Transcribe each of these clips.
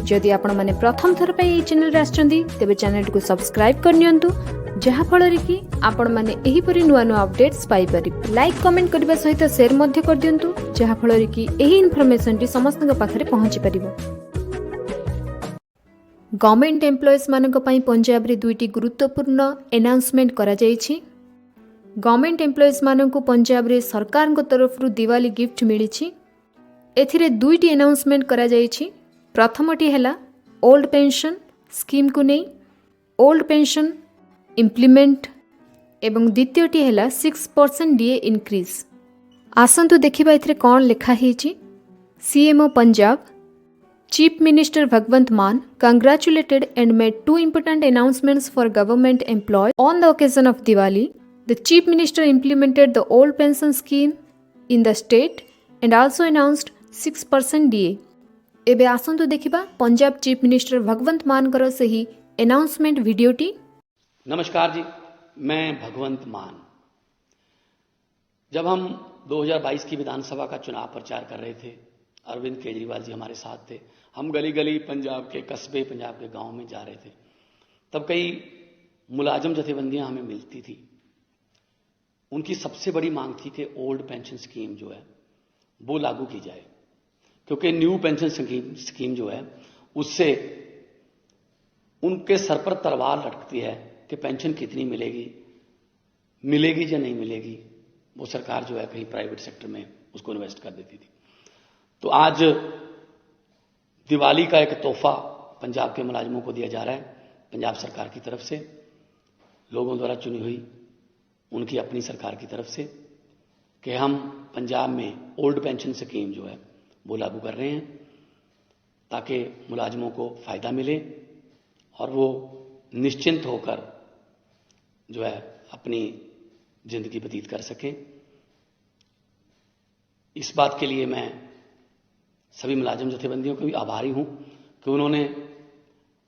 जदि आपण माने प्रथम थर पे এই चैनल रे आछंती तेबे चैनल को सब्सक्राइब कर नियंतु जहा फଳରେ कि आपण माने एही परि नुवा नुवा अपडेट्स पाई परिबे। लाइक कमेंट करबा सहित शेयर मध्ये कर दियंतु जहा फଳରେ कि एही इन्फॉर्मेशन टी समस्त पाखरे पहुंची परिबो। गवर्नमेंट एम्प्लॉइज मानक पई पंजाब रे दुईटी गुरुत्वपूर्ण अनाउंसमेंट करा जायछि। गवर्नमेंट एम्प्लॉइज मानक पंजाब रे सरकार को तरफ रु दिवाली गिफ्ट मिलिछि। एथिरे दुईटी अनाउंसमेंट करा जायछि। प्रथमटी हैला ओल्ड पेंशन स्कीम को नहीं ओल्ड पेंशन इम्प्लीमेंट एवं द्वितीयटी हैला 6% डीए इंक्रीज। आसंतु देखिबा एथिरे कोन लिखा हेछि। सीएमओ पंजाब चीफ मिनिस्टर भगवंत मान congratulated and made two important announcements for government employees on the occasion of Diwali. The chief minister implemented the old pension scheme in the state and also announced 6% DA. एबे आसंतु देखिबा Punjab chief minister भगवंत मान कर सही announcement वीडियोटी। नमस्कार जी, मैं भगवंत मान। जब हम 2022 की विधानसभा का चुनाव प्रचार कर रहे थे, अरविंद केजरीवाल जी हमारे साथ थे, हम गली गली पंजाब के कस्बे पंजाब के गांव में जा रहे थे, तब कई मुलाजम जथेबंदियां हमें मिलती थी। उनकी सबसे बड़ी मांग थी कि ओल्ड पेंशन स्कीम जो है वो लागू की जाए, क्योंकि न्यू पेंशन स्कीम जो है उससे उनके सर पर तलवार लटकती है कि पेंशन कितनी मिलेगी या नहीं मिलेगी। वो सरकार जो है कहीं प्राइवेट सेक्टर में उसको इन्वेस्ट कर देती थी। तो आज दिवाली का एक तोहफा पंजाब के मुलाजिमों को दिया जा रहा है पंजाब सरकार की तरफ से, लोगों द्वारा चुनी हुई उनकी अपनी सरकार की तरफ से, कि हम पंजाब में ओल्ड पेंशन स्कीम जो है वो लागू कर रहे हैं ताकि मुलाजिमों को फायदा मिले और वो निश्चिंत होकर जो है अपनी जिंदगी व्यतीत कर सकें। इस बात के लिए मैं सभी मुलाजिम जथेबंदियों को भी आभारी हूं कि उन्होंने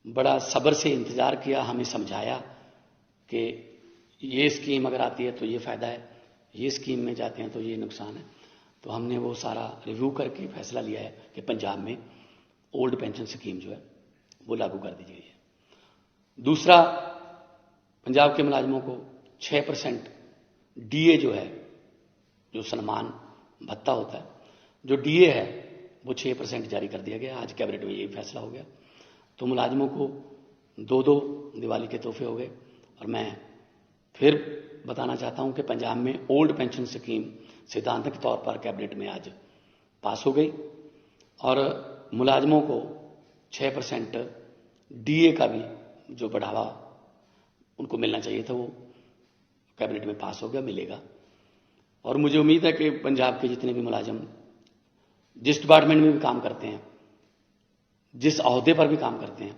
बड़ा सब्र से इंतजार किया, हमें समझाया कि ये स्कीम अगर आती है तो ये फायदा है, ये स्कीम में जाते हैं तो ये नुकसान है। तो हमने वो सारा रिव्यू करके फैसला लिया है कि पंजाब में ओल्ड पेंशन स्कीम जो है वो लागू कर दी गई है। दूसरा, पंजाब के मुलाजिमों को 6% डीए जो है, जो सम्मान भत्ता होता है, जो डीए है वो 6% जारी कर दिया गया। आज कैबिनेट में यही फैसला हो गया। तो मुलाजिमों को 2-2 दिवाली के तोहफे हो गए। और मैं फिर बताना चाहता हूं कि पंजाब में ओल्ड पेंशन स्कीम सिद्धांतक तौर पर कैबिनेट में आज पास हो गई और मुलाजिमों को 6% डीए का भी जो बढ़ावा उनको मिलना चाहिए था वो कैबिनेट में पास हो गया, मिलेगा। और मुझे उम्मीद है कि पंजाब के जितने भी मुलाजिम जिस डिपार्टमेंट में भी काम करते हैं, जिस ओहदे पर भी काम करते हैं,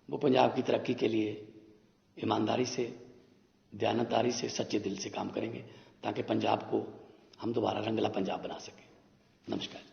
वो पंजाब की तरक्की के लिए ईमानदारी से, दयानतदारी से, सच्चे दिल से काम करेंगे ताकि पंजाब को हम दोबारा रंगला पंजाब बना सकें। नमस्कार।